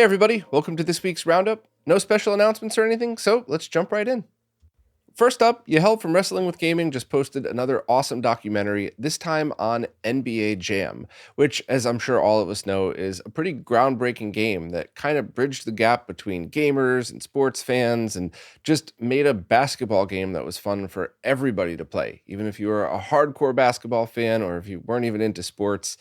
Hey everybody, welcome to this week's Roundup. No special announcements or anything, so let's jump right in. First up, Yahel from Wrestling with Gaming just posted another awesome documentary, this time on NBA Jam, which, as I'm sure all of us know, is a pretty groundbreaking game that kind of bridged the gap between gamers and sports fans and just made a basketball game that was fun for everybody to play, even if you were a hardcore basketball fan or if you weren't even into sports.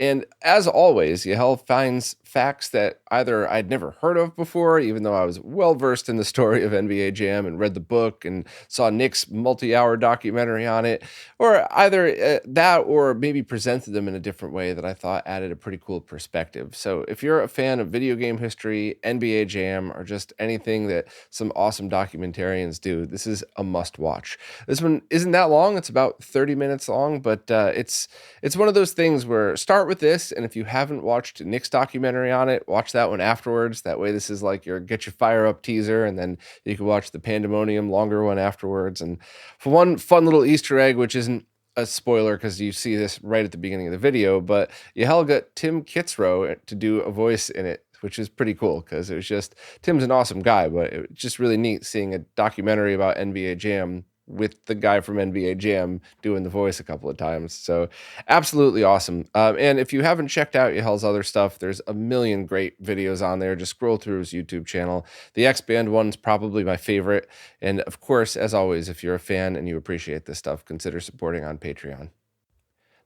And as always, Yahel finds facts that either I'd never heard of before, even though I was well versed in the story of NBA Jam and read the book and saw Nick's multi-hour documentary on it, or either that or maybe presented them in a different way that I thought added a pretty cool perspective. So if you're a fan of video game history, NBA Jam, or just anything that some awesome documentarians do, this is a must watch. This one isn't that long. It's about 30 minutes long, but it's one of those things where start with this, and if you haven't watched Nick's documentary on it, watch that one afterwards. That way this is like your get your fire up teaser, and then you can watch the Pandemonium longer one afterwards. And for one fun little Easter egg, which isn't a spoiler because you see this right at the beginning of the video, but Yahel got Tim Kitzrow to do a voice in it, which is pretty cool because it was just, Tim's an awesome guy, but it was just really neat seeing a documentary about NBA Jam with the guy from NBA Jam doing the voice a couple of times. So absolutely awesome. And if you haven't checked out Yahel's other stuff, there's a million great videos on there. Just scroll through his YouTube channel. The X-Band one's probably my favorite. And of course, as always, if you're a fan and you appreciate this stuff, consider supporting on Patreon.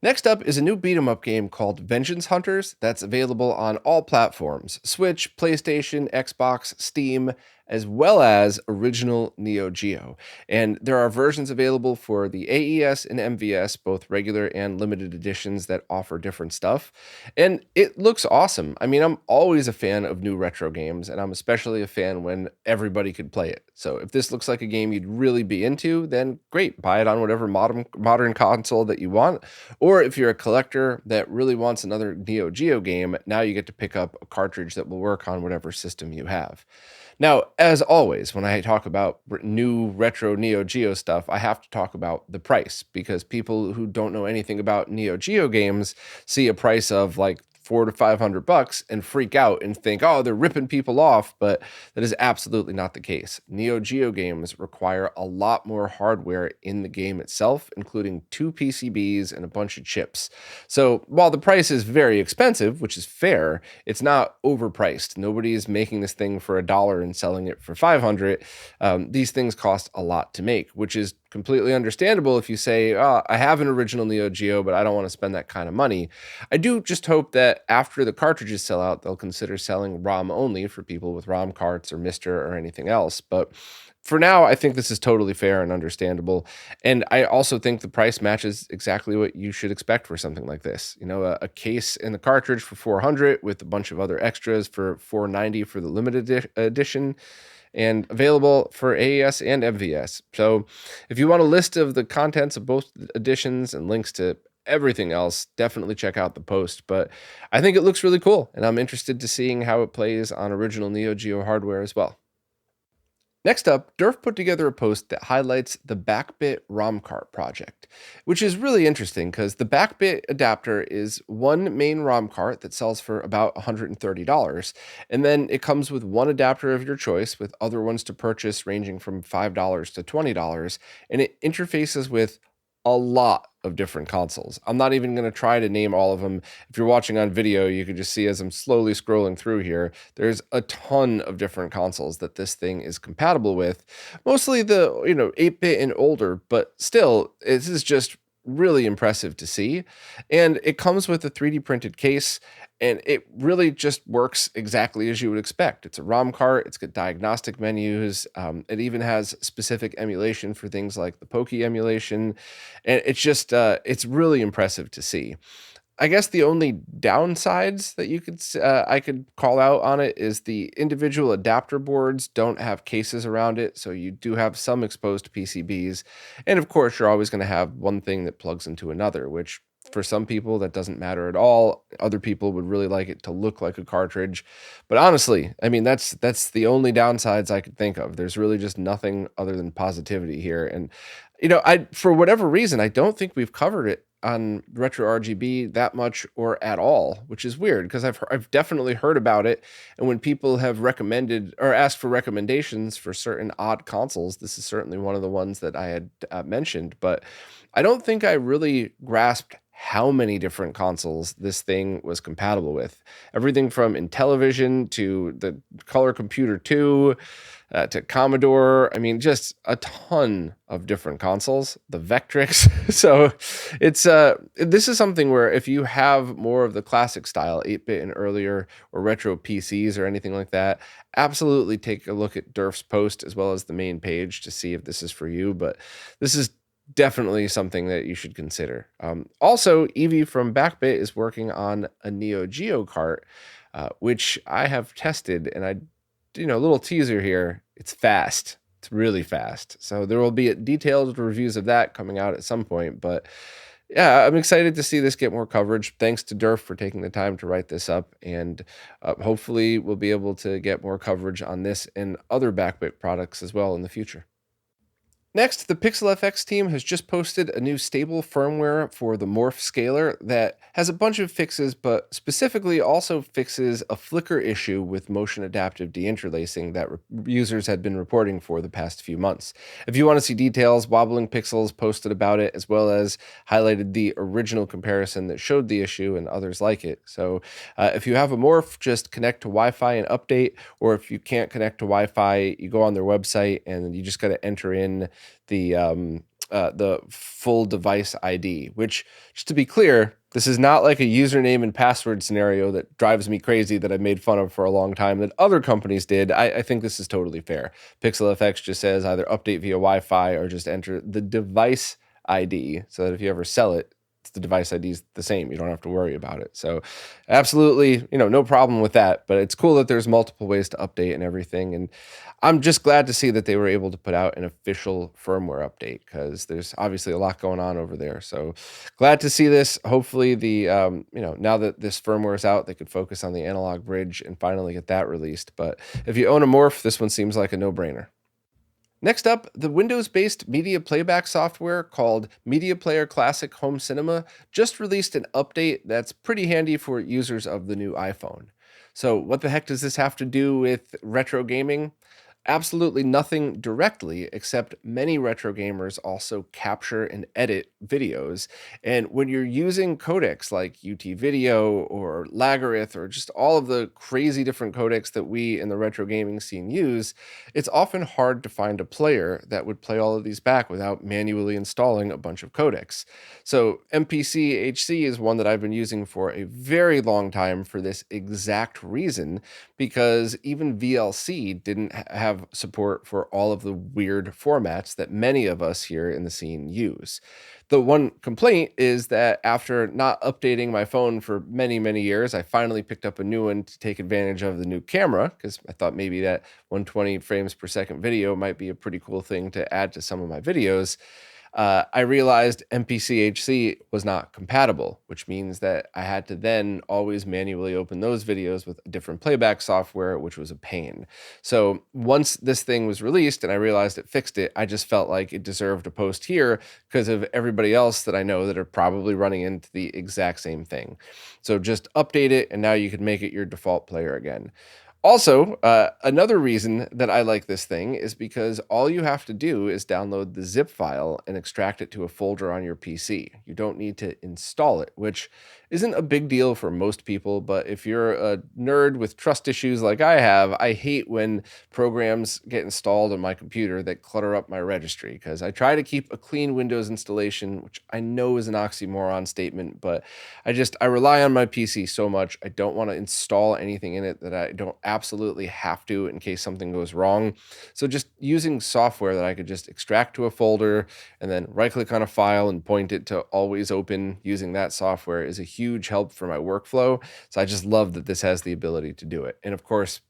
Next up is a new beat-em-up game called Vengeance Hunters that's available on all platforms: Switch, PlayStation, Xbox, Steam, as well as original Neo Geo. And there are versions available for the AES and MVS, both regular and limited editions that offer different stuff. And it looks awesome. I mean, I'm always a fan of new retro games, and I'm especially a fan when everybody could play it. So if this looks like a game you'd really be into, then great, buy it on whatever modern console that you want. Or if you're a collector that really wants another Neo Geo game, now you get to pick up a cartridge that will work on whatever system you have. Now, as always, when I talk about new retro Neo Geo stuff, I have to talk about the price, because people who don't know anything about Neo Geo games see a price of like $400 to $500 and freak out and think, oh, they're ripping people off, but that is absolutely not the case. Neo Geo games require a lot more hardware in the game itself, including 2 PCBs and a bunch of chips. So while the price is very expensive, which is fair, it's not overpriced. Nobody is making this thing for $1 and selling it for $500. These things cost a lot to make, which is completely understandable if you say, oh, I have an original Neo Geo, but I don't want to spend that kind of money. I do just hope that after the cartridges sell out, they'll consider selling ROM only for people with ROM carts or Mister or anything else. But for now, I think this is totally fair and understandable. And I also think the price matches exactly what you should expect for something like this. You know, a case and the cartridge for $400 with a bunch of other extras for $490 for the limited edition, and available for AES and MVS. So if you want a list of the contents of both editions and links to everything else, definitely check out the post. But I think it looks really cool, and I'm interested to seeing how it plays on original Neo Geo hardware as well. Next up, Durf put together a post that highlights the Backbit ROM Cart project, which is really interesting because the Backbit adapter is one main ROM cart that sells for about $130, and then it comes with one adapter of your choice with other ones to purchase ranging from $5 to $20, and it interfaces with a lot of different consoles. I'm not even going to try to name all of them. If you're watching on video, you can just see as I'm slowly scrolling through here, there's a ton of different consoles that this thing is compatible with. Mostly the, 8-bit and older, but still, this is just really impressive to see. And it comes with a 3D printed case, and it really just works exactly as you would expect. It's a ROM cart. It's got diagnostic menus. It even has specific emulation for things like the Pokey emulation. And it's just, it's really impressive to see. I guess the only downsides that I could call out on it is the individual adapter boards don't have cases around it, so you do have some exposed PCBs. And of course, you're always going to have one thing that plugs into another, which for some people that doesn't matter at all. Other people would really like it to look like a cartridge. But honestly, I mean, that's the only downsides I could think of. There's really just nothing other than positivity here. And I for whatever reason, I don't think we've covered it on RetroRGB that much or at all, which is weird because I've definitely heard about it. And when people have recommended or asked for recommendations for certain odd consoles, this is certainly one of the ones that I had mentioned. But I don't think I really grasped how many different consoles this thing was compatible with. Everything from Intellivision to the Color Computer 2 to Commodore. I mean, just a ton of different consoles, the Vectrix. So it's this is something where if you have more of the classic style 8-bit and earlier or retro PCs or anything like that, absolutely take a look at Durf's post as well as the main page to see if this is for you. But this is definitely something that you should consider. Also, Evie from Backbit is working on a Neo Geo cart, which I have tested, and a little teaser here. It's fast. It's really fast. So there will be detailed reviews of that coming out at some point. But yeah, I'm excited to see this get more coverage. Thanks to Durf for taking the time to write this up. And hopefully we'll be able to get more coverage on this and other Backbit products as well in the future. Next, the PixelFX team has just posted a new stable firmware for the Morph scaler that has a bunch of fixes, but specifically also fixes a flicker issue with motion adaptive deinterlacing that users had been reporting for the past few months. If you want to see details, Wobbling Pixels posted about it, as well as highlighted the original comparison that showed the issue and others like it. So if you have a Morph, just connect to Wi-Fi and update, or if you can't connect to Wi-Fi, you go on their website and you just got to enter in the full device ID, which, just to be clear, this is not like a username and password scenario that drives me crazy that I made fun of for a long time that other companies did. I think this is totally fair. PixelFX just says either update via Wi-Fi or just enter the device ID so that if you ever sell it, the device ID is the same. You don't have to worry about it. So absolutely, no problem with that. But it's cool that there's multiple ways to update and everything. And I'm just glad to see that they were able to put out an official firmware update because there's obviously a lot going on over there. So glad to see this. Hopefully now that this firmware is out, they could focus on the analog bridge and finally get that released. But if you own a Morph, this one seems like a no-brainer. Next up, the Windows-based media playback software called Media Player Classic Home Cinema just released an update that's pretty handy for users of the new iPhone. So what the heck does this have to do with retro gaming? Absolutely nothing directly, except many retro gamers also capture and edit videos. And when you're using codecs like UT Video or Lagarith or just all of the crazy different codecs that we in the retro gaming scene use, it's often hard to find a player that would play all of these back without manually installing a bunch of codecs. So MPC-HC is one that I've been using for a very long time for this exact reason, because even VLC didn't have support for all of the weird formats that many of us here in the scene use. The one complaint is that after not updating my phone for many, many years, I finally picked up a new one to take advantage of the new camera because I thought maybe that 120 frames per second video might be a pretty cool thing to add to some of my videos. I realized MPC-HC was not compatible, which means that I had to then always manually open those videos with a different playback software, which was a pain. So once this thing was released and I realized it fixed it, I just felt like it deserved a post here because of everybody else that I know that are probably running into the exact same thing. So just update it, and now you can make it your default player again. Also, another reason that I like this thing is because all you have to do is download the zip file and extract it to a folder on your PC. You don't need to install it, which isn't a big deal for most people, but if you're a nerd with trust issues like I have, I hate when programs get installed on my computer that clutter up my registry, because I try to keep a clean Windows installation, which I know is an oxymoron statement, but I rely on my PC so much. I don't want to install anything in it that I don't absolutely have to in case something goes wrong. So just using software that I could just extract to a folder and then right click on a file and point it to always open using that software is a huge help for my workflow. So I just love that this has the ability to do it. And of course,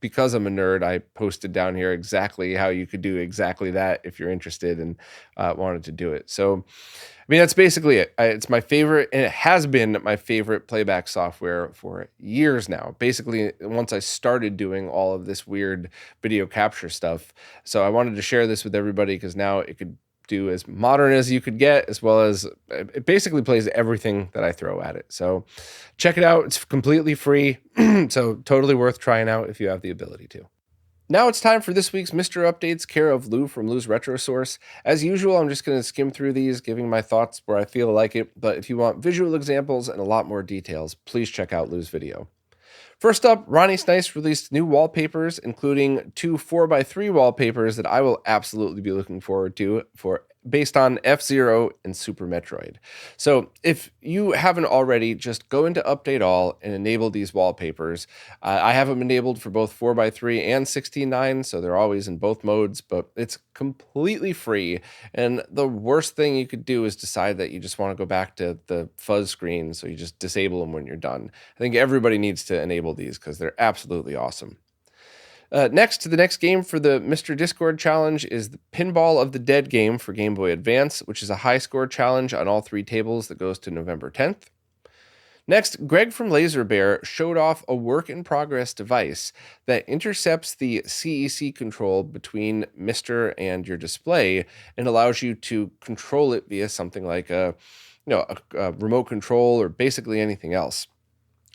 because I'm a nerd, I posted down here exactly how you could do exactly that if you're interested and wanted to do it. So, I mean, that's basically it. It's my favorite, and it has been my favorite playback software for years now. Basically, once I started doing all of this weird video capture stuff. So I wanted to share this with everybody because now it could do as modern as you could get, as well as it basically plays everything that I throw at it. So check it out. It's completely free. So totally worth trying out if you have the ability to. Now it's time for this week's Mr. Updates, care of Lou from Lou's Retro Source. As usual, I'm just going to skim through these, giving my thoughts where I feel like it. But if you want visual examples and a lot more details, please check out Lou's video. First up, Ronnie Snice released new wallpapers, including 2 4x3 wallpapers that I will absolutely be looking forward to based on F-Zero and Super Metroid. So if you haven't already, just go into Update All and enable these wallpapers. I have them enabled for both 4x3 and 16:9, so they're always in both modes, but it's completely free. And the worst thing you could do is decide that you just want to go back to the fuzz screen, so you just disable them when you're done. I think everybody needs to enable these because they're absolutely awesome. Next, the next game for the Mr. Discord challenge is the Pinball of the Dead game for Game Boy Advance, which is a high score challenge on all 3 tables that goes to November 10th. Next, Greg from Laser Bear showed off a work-in-progress device that intercepts the CEC control between Mr. and your display and allows you to control it via something like a remote control or basically anything else.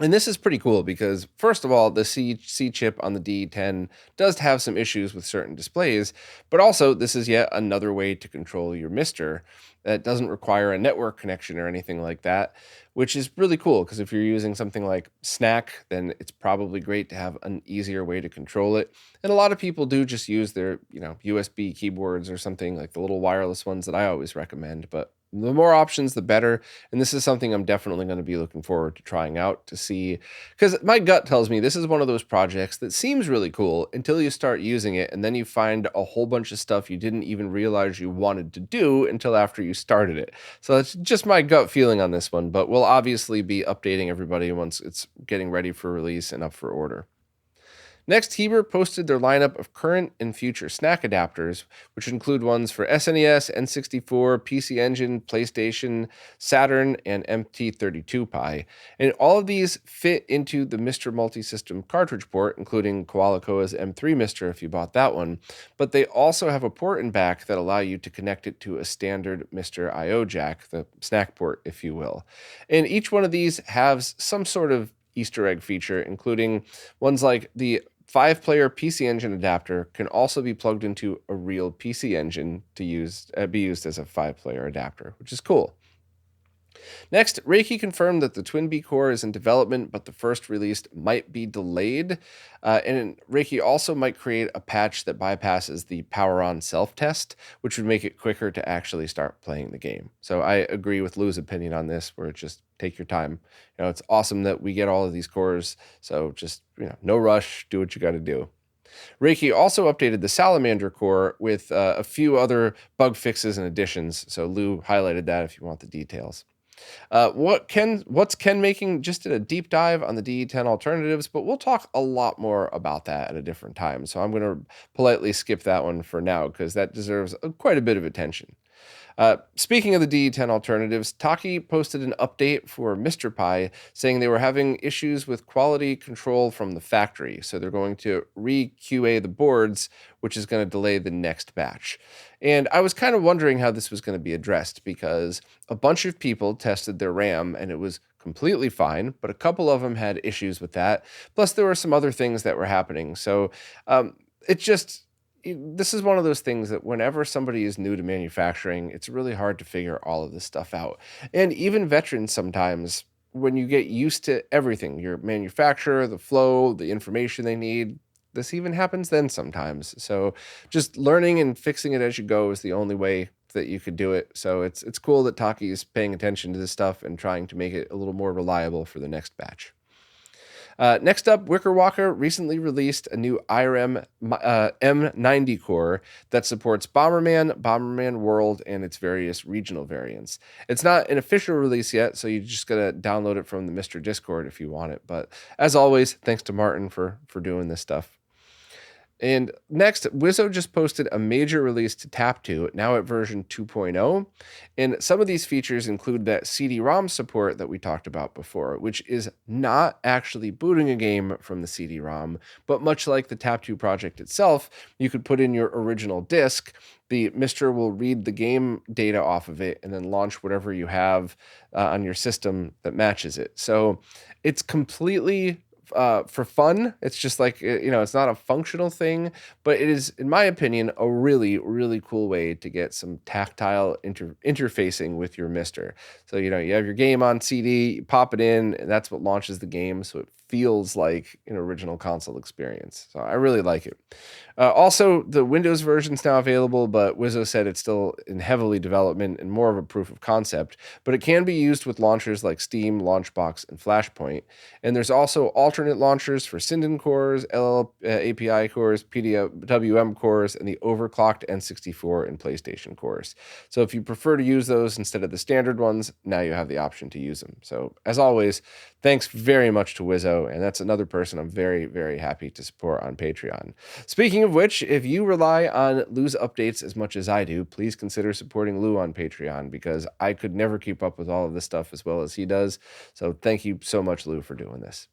And this is pretty cool because, first of all, the C chip on the D10 does have some issues with certain displays, but also this is yet another way to control your Mister that doesn't require a network connection or anything like that, which is really cool because if you're using something like Snack, then it's probably great to have an easier way to control it. And a lot of people do just use their, USB keyboards or something like the little wireless ones that I always recommend, but the more options, the better. And this is something I'm definitely going to be looking forward to trying out to see, because my gut tells me this is one of those projects that seems really cool until you start using it. And then you find a whole bunch of stuff you didn't even realize you wanted to do until after you started it. So that's just my gut feeling on this one, but we'll obviously be updating everybody once it's getting ready for release and up for order. Next, Heber posted their lineup of current and future snack adapters, which include ones for SNES, N64, PC Engine, PlayStation, Saturn, and MT32Pi. And all of these fit into the Mr. Multisystem cartridge port, including Koalakoa's M3 Mr. if you bought that one. But they also have a port in back that allow you to connect it to a standard Mr. I/O jack, the snack port, if you will. And each one of these has some sort of Easter egg feature, including ones like the 5-player PC Engine adapter can also be plugged into a real PC Engine to be used as a 5-player adapter, which is cool. Next, Reiki confirmed that the Twin B core is in development, but the first release might be delayed. And Reiki also might create a patch that bypasses the power on self-test, which would make it quicker to actually start playing the game. So I agree with Lou's opinion on this, where just take your time. It's awesome that we get all of these cores, so just, no rush, do what you got to do. Reiki also updated the Salamander core with a few other bug fixes and additions, so Lou highlighted that if you want the details. What's Ken making just did a deep dive on the DE10 alternatives, but we'll talk a lot more about that at a different time. So I'm going to politely skip that one for now because that deserves quite a bit of attention. Speaking of the DE10 alternatives, Taki posted an update for Mr. Pi saying they were having issues with quality control from the factory. So they're going to re-QA the boards, which is going to delay the next batch. And I was kind of wondering how this was going to be addressed because a bunch of people tested their RAM and it was completely fine, but a couple of them had issues with that. Plus there were some other things that were happening. So this is one of those things that whenever somebody is new to manufacturing, it's really hard to figure all of this stuff out. And even veterans sometimes, when you get used to everything, your manufacturer, the flow, the information they need, this even happens then sometimes. So just learning and fixing it as you go is the only way that you could do it. So it's cool that Taki is paying attention to this stuff and trying to make it a little more reliable for the next batch. Next up, Wicker Walker recently released a new IRM M90 core that supports Bomberman, Bomberman World, and its various regional variants. It's not an official release yet, so you just gotta download it from the Mr. Discord if you want it. But as always, thanks to Martin for doing this stuff. And next, Wizzo just posted a major release to Tap2, now at version 2.0. And some of these features include that CD-ROM support that we talked about before, which is not actually booting a game from the CD-ROM, but much like the Tap2 project itself, you could put in your original disk. The Mister will read the game data off of it and then launch whatever you have on your system that matches it. So it's completely for fun. It's just like, it's not a functional thing, but it is, in my opinion, a really, really cool way to get some tactile interfacing with your Mister. So, you have your game on CD, you pop it in, and that's what launches the game. So it feels like an original console experience. So I really like it. Also, the Windows version is now available, but Wizzo said it's still in heavily development and more of a proof of concept, but it can be used with launchers like Steam, Launchbox, and Flashpoint. And there's also alternate launchers for Sinden cores, API cores, PWM cores, and the overclocked N64 and PlayStation cores. So if you prefer to use those instead of the standard ones, now you have the option to use them. So as always, thanks very much to Wizzo, and that's another person I'm very, very happy to support on Patreon. Speaking of which, if you rely on Lou's updates as much as I do, please consider supporting Lou on Patreon, because I could never keep up with all of this stuff as well as he does. So thank you so much, Lou, for doing this.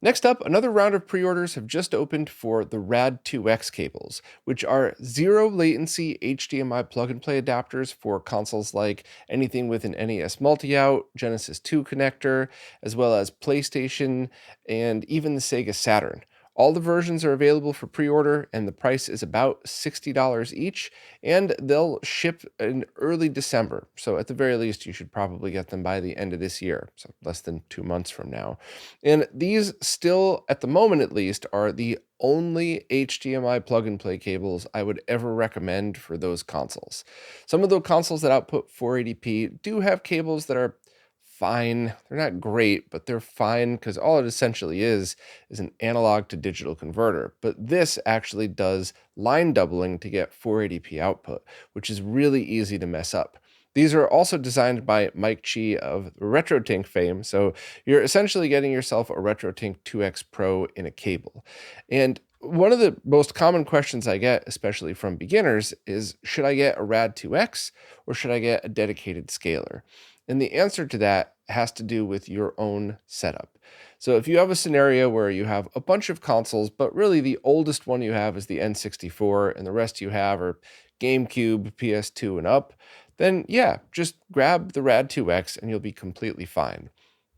Next up, another round of pre-orders have just opened for the RAD2x cables, which are zero latency HDMI plug-and-play adapters for consoles like anything with an NES multi-out, Genesis 2 connector, as well as PlayStation, and even the Sega Saturn. All the versions are available for pre-order, and the price is about $60 each, and they'll ship in early December. So at the very least, you should probably get them by the end of this year, so less than 2 months from now. And these still, at the moment at least, are the only HDMI plug-and-play cables I would ever recommend for those consoles. Some of the consoles that output 480p do have cables that are fine. They're not great, but they're fine because all it essentially is an analog to digital converter. But this actually does line doubling to get 480p output, which is really easy to mess up. These are also designed by Mike Chi of RetroTink fame, so you're essentially getting yourself a RetroTink 2X Pro in a cable. And one of the most common questions I get, especially from beginners, is should I get a RAD2X or should I get a dedicated scaler? And the answer to that has to do with your own setup. So if you have a scenario where you have a bunch of consoles, but really the oldest one you have is the N64 and the rest you have are GameCube, PS2 and up, then yeah, just grab the RAD2X and you'll be completely fine.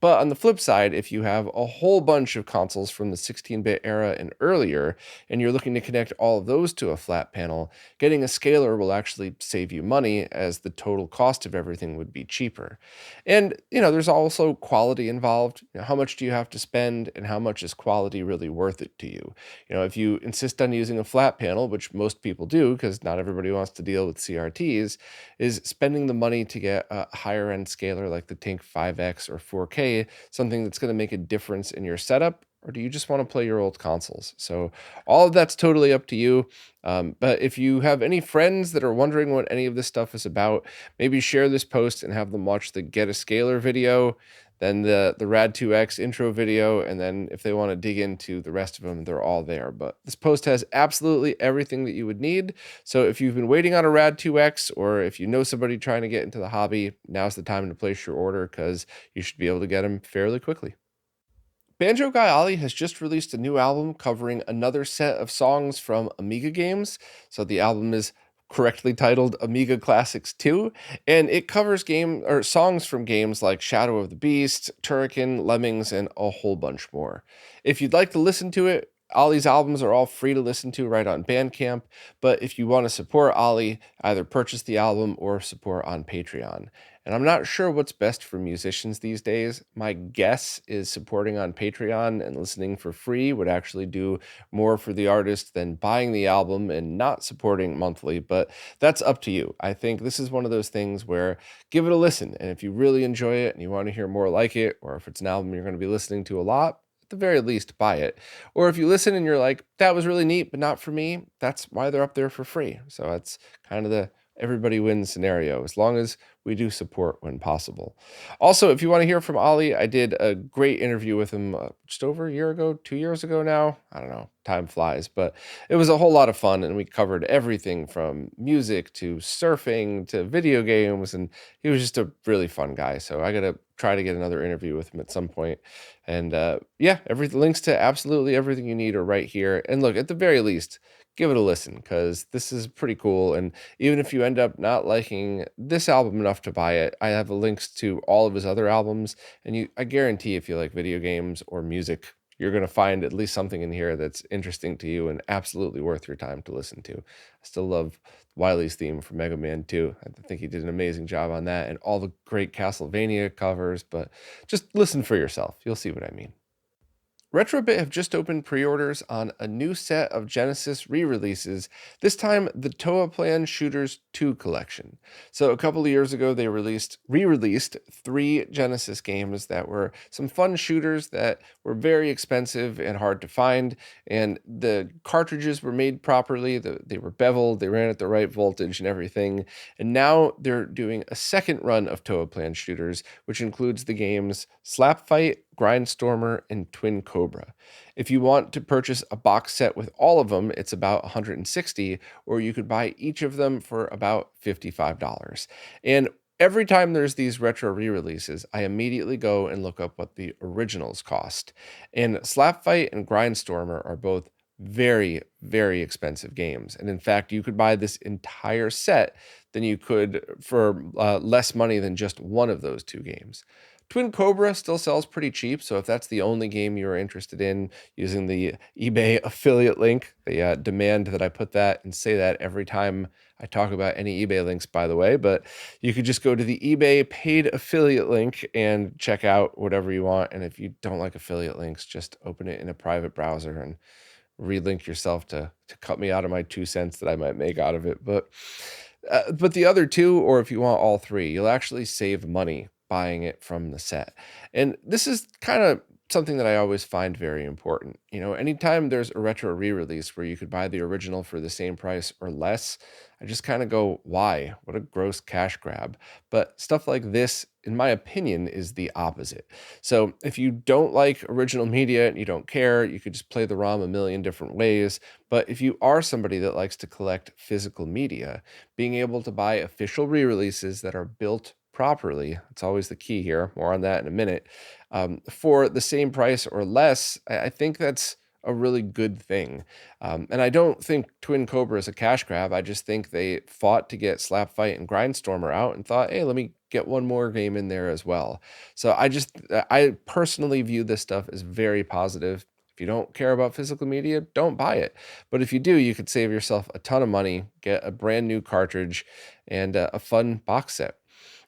But on the flip side, if you have a whole bunch of consoles from the 16-bit era and earlier, and you're looking to connect all of those to a flat panel, getting a scaler will actually save you money, as the total cost of everything would be cheaper. And, there's also quality involved. How much do you have to spend, and how much is quality really worth it to you? If you insist on using a flat panel, which most people do, because not everybody wants to deal with CRTs, is spending the money to get a higher end scaler like the Tink 5X or 4K something that's going to make a difference in your setup, or do you just want to play your old consoles? So all of that's totally up to you. But if you have any friends that are wondering what any of this stuff is about, maybe share this post and have them watch the Get a Scaler video, then the RAD2X intro video, and then if they want to dig into the rest of them, they're all there. But this post has absolutely everything that you would need. So if you've been waiting on a RAD2X, or if you know somebody trying to get into the hobby, now's the time to place your order, because you should be able to get them fairly quickly. Banjo Guy Ollie has just released a new album covering another set of songs from Amiga games. So the album is correctly titled Amiga Classics 2, and it covers songs from games like Shadow of the Beast, Turrican, Lemmings, and a whole bunch more. If you'd like to listen to it, Ollie's albums are all free to listen to right on Bandcamp, but if you want to support Ollie, either purchase the album or support on Patreon. And I'm not sure what's best for musicians these days. My guess is supporting on Patreon and listening for free would actually do more for the artist than buying the album and not supporting monthly, but that's up to you. I think this is one of those things where give it a listen, and if you really enjoy it and you want to hear more like it, or if it's an album you're going to be listening to a lot, at the very least, buy it. Or if you listen and you're like, that was really neat, but not for me, that's why they're up there for free. So that's kind of the everybody wins scenario, as long as we do support when possible. Also, if you want to hear from Ollie, I did a great interview with him just over a year ago, 2 years ago now. I don't know, time flies, but it was a whole lot of fun, and we covered everything from music to surfing to video games, and he was just a really fun guy. So I got to try to get another interview with him at some point. And yeah, links to absolutely everything you need are right here. And look, at the very least, give it a listen, because this is pretty cool. And even if you end up not liking this album enough to buy it, I have links to all of his other albums. And I guarantee if you like video games or music, you're going to find at least something in here that's interesting to you and absolutely worth your time to listen to. I still love Wily's theme from Mega Man 2. I think he did an amazing job on that, and all the great Castlevania covers, but just listen for yourself. You'll see what I mean. RetroRGB have just opened pre-orders on a new set of Genesis re-releases, this time the Toaplan Shooters 2 collection. So a couple of years ago, they re-released 3 Genesis games that were some fun shooters that were very expensive and hard to find, and the cartridges were made properly, they were beveled, they ran at the right voltage and everything, and now they're doing a second run of Toaplan Shooters, which includes the games Slap Fight, Grindstormer, and Twin Cobra. If you want to purchase a box set with all of them, it's about $160, or you could buy each of them for about $55. And every time there's these retro re-releases, I immediately go and look up what the originals cost. And Slap Fight and Grindstormer are both very, very expensive games. And in fact, you could buy this entire set than you could for less money than just one of those 2 games. Twin Cobra still sells pretty cheap, so if that's the only game you're interested in using the eBay affiliate link, they demand that I put that and say that every time I talk about any eBay links, by the way, but you could just go to the eBay paid affiliate link and check out whatever you want. And if you don't like affiliate links, just open it in a private browser and relink yourself to cut me out of my 2 cents that I might make out of it. But the other 2, or if you want all 3, you'll actually save money buying it from the set. And this is kind of something that I always find very important. You know, anytime there's a retro re-release where you could buy the original for the same price or less, I just kind of go, why? What a gross cash grab. But stuff like this, in my opinion, is the opposite. So if you don't like original media and you don't care, you could just play the ROM a million different ways. But if you are somebody that likes to collect physical media, being able to buy official re-releases that are built properly, it's always the key here, more on that in a minute, for the same price or less, I think that's a really good thing. And I don't think Twin Cobra is a cash grab. I just think they fought to get Slap Fight and Grindstormer out and thought, hey, let me get one more game in there as well. So I personally view this stuff as very positive. If you don't care about physical media, don't buy it. But if you do, you could save yourself a ton of money, get a brand new cartridge, and a fun box set.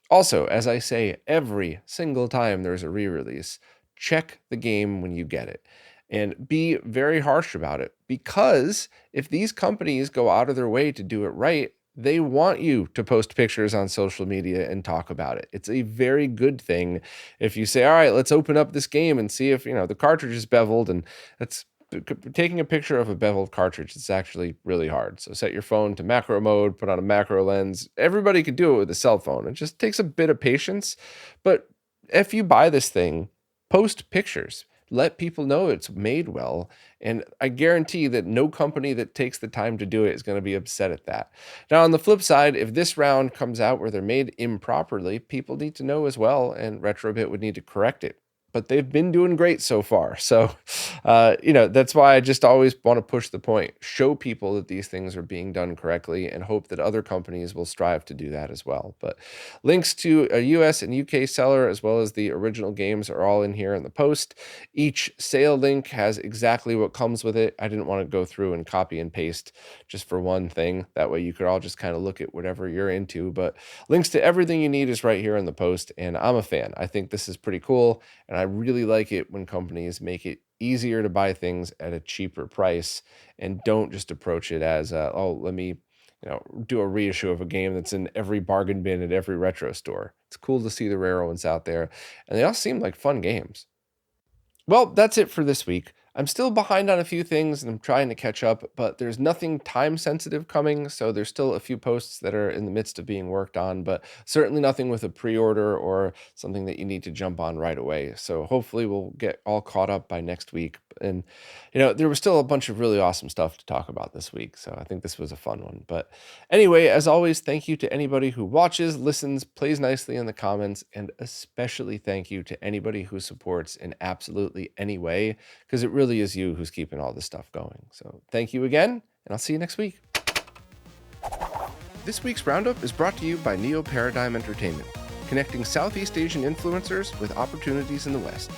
Also, as I say every single time there's a re-release, check the game when you get it and be very harsh about it, because if these companies go out of their way to do it right, they want you to post pictures on social media and talk about it. It's a very good thing if you say, all right, let's open up this game and see if, the cartridge is beveled, and that's taking a picture of a beveled cartridge. It's actually really hard. So set your phone to macro mode, put on a macro lens. Everybody could do it with a cell phone. It just takes a bit of patience. But if you buy this thing, post pictures. Let people know it's made well. And I guarantee that no company that takes the time to do it is going to be upset at that. Now, on the flip side, if this round comes out where they're made improperly, people need to know as well, and RetroRGB would need to correct it. But they've been doing great so far. So, that's why I just always want to push the point. Show people that these things are being done correctly, and hope that other companies will strive to do that as well. But links to a US and UK seller, as well as the original games, are all in here in the post. Each sale link has exactly what comes with it. I didn't want to go through and copy and paste just for one thing. That way you could all just kind of look at whatever you're into. But links to everything you need is right here in the post, and I'm a fan. I think this is pretty cool, and I really like it when companies make it easier to buy things at a cheaper price and don't just approach it as, let me do a reissue of a game that's in every bargain bin at every retro store. It's cool to see the rare ones out there, and they all seem like fun games. Well, that's it for this week. I'm still behind on a few things and I'm trying to catch up, but there's nothing time sensitive coming. So there's still a few posts that are in the midst of being worked on, but certainly nothing with a pre-order or something that you need to jump on right away. So hopefully we'll get all caught up by next week. And, there was still a bunch of really awesome stuff to talk about this week. So I think this was a fun one. But anyway, as always, thank you to anybody who watches, listens, plays nicely in the comments, and especially thank you to anybody who supports in absolutely any way, because it really is you who's keeping all this stuff going. So thank you again, and I'll see you next week. This week's Roundup is brought to you by Neo Paradigm Entertainment, connecting Southeast Asian influencers with opportunities in the West.